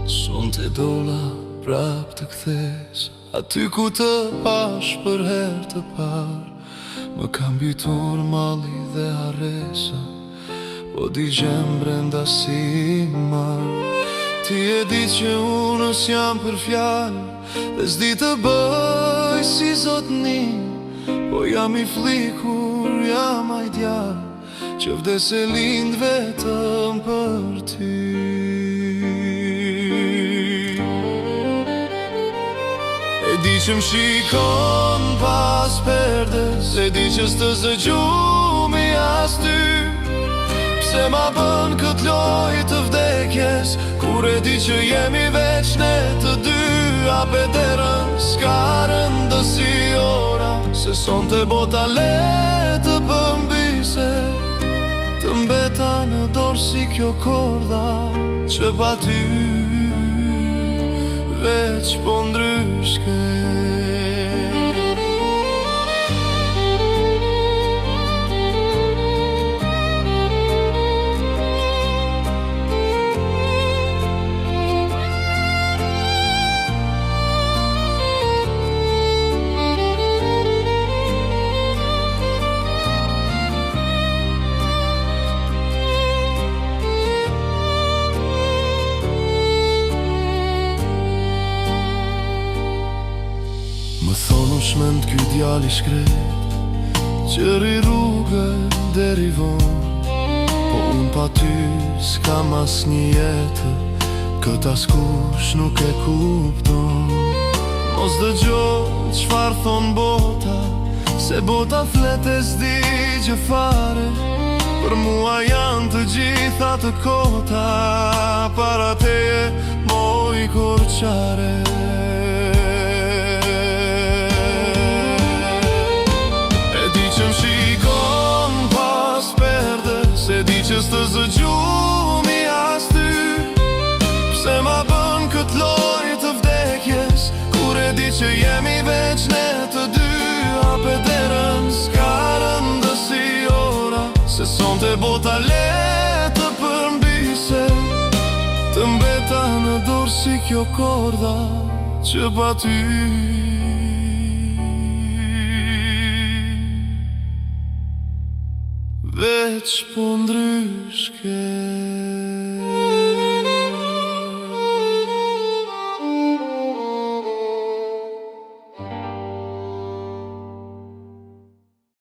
Sonte dola prap të kthes aty ku të pash për her të par. Më kam mbytur malli dhe harresa, po digjem brenda si mar. Ti e di që unë s'jam për fjalë, dhe s'di të bëj si zotni, po jam i flikur, jam ai djalë që vdes e lind vetëm për ty. E di që m'shikon pas perdes, e di që s'të zëgjumi as ty. Pse ma bën kët lojë të vdekjes, kur e di që jemi veç ne të dy. Hape derën, s'ka rëndësi ora, se sonte bota le të pëmbise. Të mbeta në dorë si kjo korda, që pa ty veç po ndryshke. Më thonë shmend ky djali shkret, qëri rrugë deri vonë, po unë pa ty s'kam as një jetë, kët askush nuk e kupton. Mos dëgjoj çfarë thon bota, se bota flet e s'di gjë fare. Për mua janë të gjitha të kota, para teje moj korçare. Se di që s'të zëgjumi as ty. Pse ma bën kët lojë të vdekjes, kur e di që jemi veç ne të dy. Hape derën, s'ka rëndësi ora, se sonte bota le të përmbise. Të mbeta në dorë si kjo korda, që pa ty veç po ndryshke.